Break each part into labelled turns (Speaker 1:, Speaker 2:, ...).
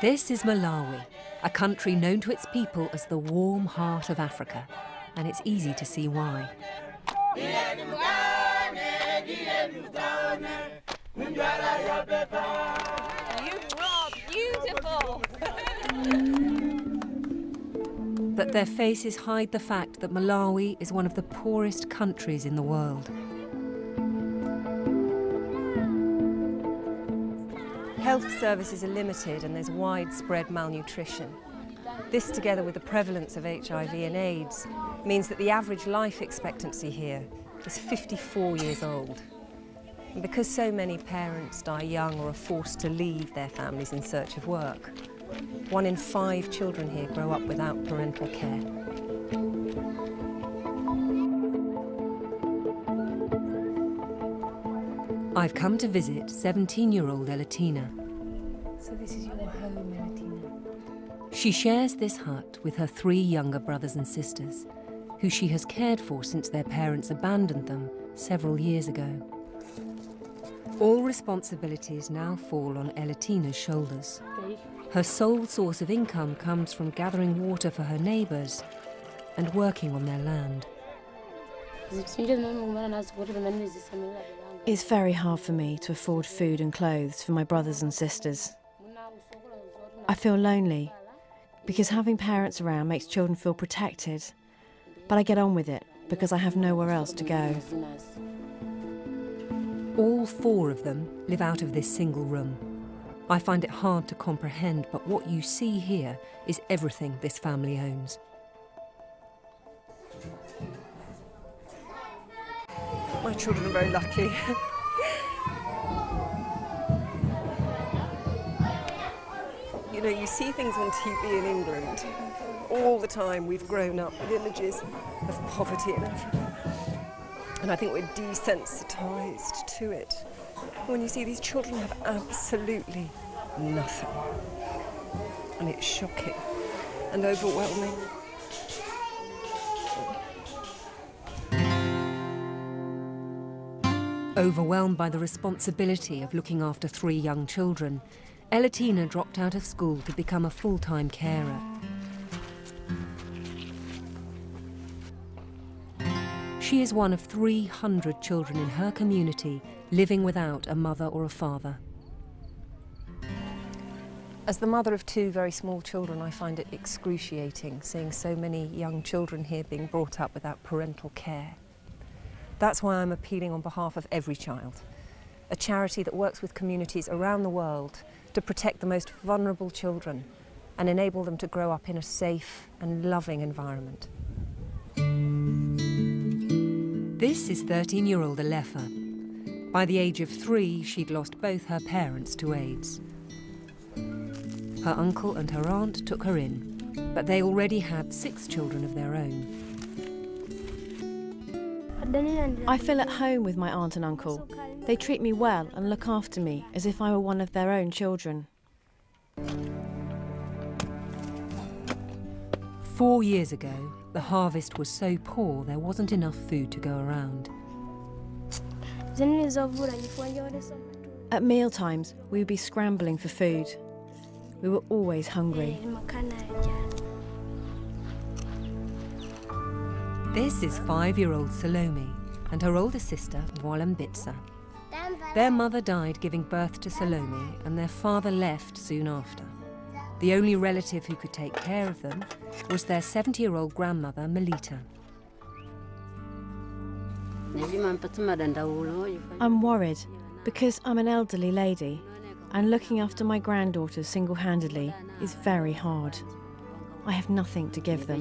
Speaker 1: This is Malawi, a country known to its people as the warm heart of Africa, and it's easy to see why.
Speaker 2: You are beautiful!
Speaker 1: But their faces hide the fact that Malawi is one of the poorest countries in the world. Health services are limited and there's widespread malnutrition. This, together with the prevalence of HIV and AIDS, means that the average life expectancy here is 54 years old. And because so many parents die young or are forced to leave their families in search of work, 1 in 5 children here grow up without parental care. I've come to visit 17-year-old Elatina.
Speaker 2: So this is your home, Elatina?
Speaker 1: She shares this hut with her 3 younger brothers and sisters, who she has cared for since their parents abandoned them several years ago. All responsibilities now fall on Elatina's shoulders. Her sole source of income comes from gathering water for her neighbours and working on their land.
Speaker 3: It's very hard for me to afford food and clothes for my brothers and sisters. I feel lonely because having parents around makes children feel protected, but I get on with it because I have nowhere else to go.
Speaker 1: All 4 of them live out of this single room. I find it hard to comprehend, but what you see here is everything this family owns.
Speaker 4: My children are very lucky. You know, you see things on TV in England. All the time we've grown up with images of poverty in Africa. And I think we're desensitised to it. When you see these children have absolutely nothing. And it's shocking and overwhelming.
Speaker 1: Overwhelmed by the responsibility of looking after 3 young children, Elatina dropped out of school to become a full-time carer. She is one of 300 children in her community living without a mother or a father.
Speaker 4: As the mother of 2 very small children, I find it excruciating seeing so many young children here being brought up without parental care. That's why I'm appealing on behalf of EveryChild, a charity that works with communities around the world to protect the most vulnerable children and enable them to grow up in a safe and loving environment.
Speaker 1: This is 13-year-old Alefa. By the age of 3, she'd lost both her parents to AIDS. Her uncle and her aunt took her in, but they already had 6 children of their own.
Speaker 3: I feel at home with my aunt and uncle. They treat me well and look after me as if I were one of their own children.
Speaker 1: 4 years ago, the harvest was so poor there wasn't enough food to go around.
Speaker 3: At mealtimes, we would be scrambling for food. We were always hungry.
Speaker 1: This is 5-year-old Salome and her older sister, Mwalambitsa. Their mother died giving birth to Salome and their father left soon after. The only relative who could take care of them was their 70-year-old grandmother, Melita.
Speaker 3: I'm worried because I'm an elderly lady and looking after my granddaughters single-handedly is very hard. I have nothing to give them.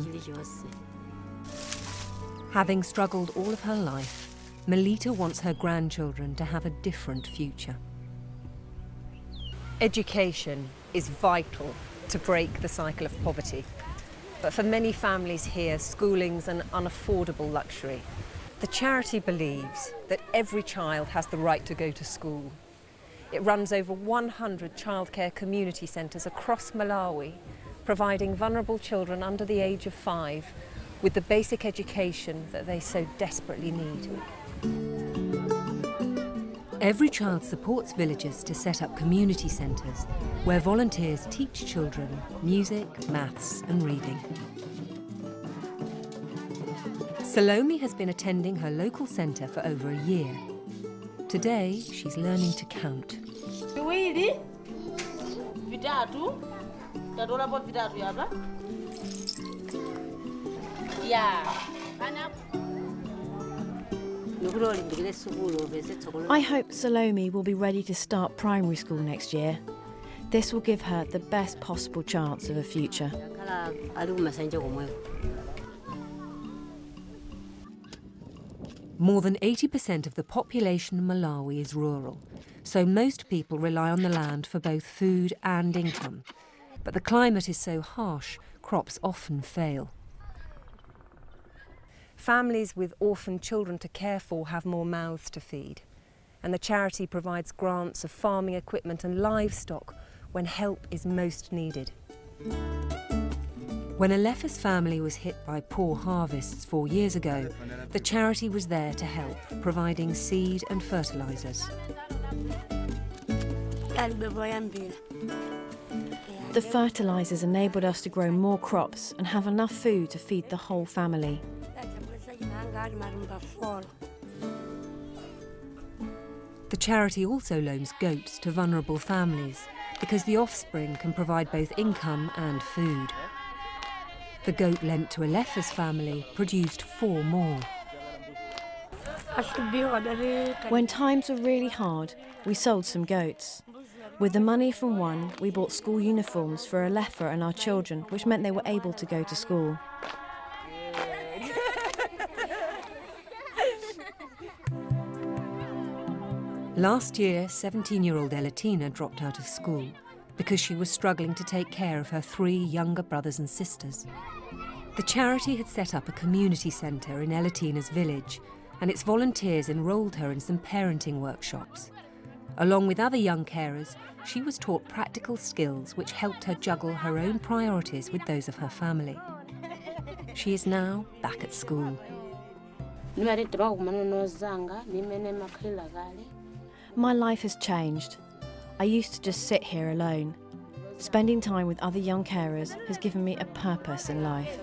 Speaker 1: Having struggled all of her life, Melita wants her grandchildren to have a different future.
Speaker 4: Education is vital to break the cycle of poverty. But for many families here, schooling's an unaffordable luxury. The charity believes that every child has the right to go to school. It runs over 100 childcare community centres across Malawi, providing vulnerable children under the age of 5 with the basic education that they so desperately need. EveryChild supports villagers to set up community centres where volunteers teach children music, maths and reading. Salome has been attending her local centre for over a year. Today, she's learning to count.
Speaker 3: I hope Salome will be ready to start primary school next year. This will give her the best possible chance of a future.
Speaker 4: More than 80% of the population in Malawi is rural, so most people rely on the land for both food and income. But the climate is so harsh, crops often fail.
Speaker 1: Families with orphaned children to care for have more mouths to feed, and the charity provides grants of farming equipment and livestock when help is most needed.
Speaker 4: When Alefa's family was hit by poor harvests 4 years ago, the charity was there to help, providing seed and fertilisers.
Speaker 3: The fertilisers enabled us to grow more crops and have enough food to feed the whole family.
Speaker 4: The charity also loans goats to vulnerable families because the offspring can provide both income and food. The goat lent to Alefa's family produced 4 more.
Speaker 3: When times were really hard, we sold some goats. With the money from one, we bought school uniforms for Alefa and our children, which meant they were able to go to school.
Speaker 4: Last year, 17-year-old Elatina dropped out of school because she was struggling to take care of her 3 younger brothers and sisters. The charity had set up a community centre in Elatina's village, and its volunteers enrolled her in some parenting workshops. Along with other young carers, she was taught practical skills which helped her juggle her own priorities with those of her family. She is now back at school.
Speaker 3: My life has changed. I used to just sit here alone. Spending time with other young carers has given me a purpose in life.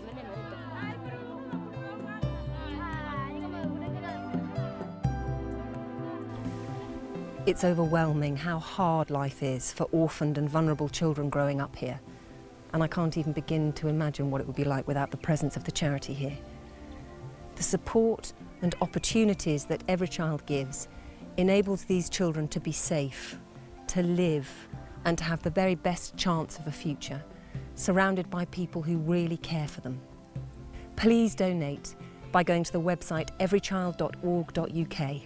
Speaker 1: It's overwhelming how hard life is for orphaned and vulnerable children growing up here. And I can't even begin to imagine what it would be like without the presence of the charity here. The support and opportunities that EveryChild gives enables these children to be safe, to live, and to have the very best chance of a future, surrounded by people who really care for them. Please donate by going to the website everychild.org.uk.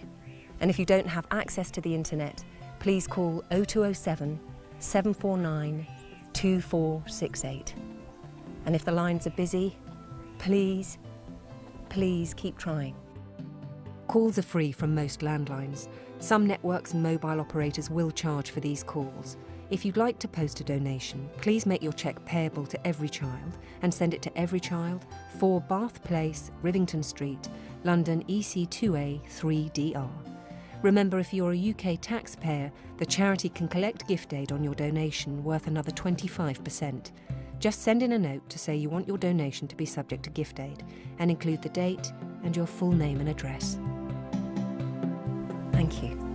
Speaker 1: And if you don't have access to the internet, please call 0207 749 2468. And if the lines are busy, please keep trying.
Speaker 4: Calls are free from most landlines. Some networks and mobile operators will charge for these calls. If you'd like to post a donation, please make your cheque payable to EveryChild and send it to EveryChild, 4 Bath Place, Rivington Street, London EC2A 3DR. Remember, if you're a UK taxpayer, the charity can collect gift aid on your donation worth another 25%. Just send in a note to say you want your donation to be subject to gift aid and include the date and your full name and address.
Speaker 1: Thank you.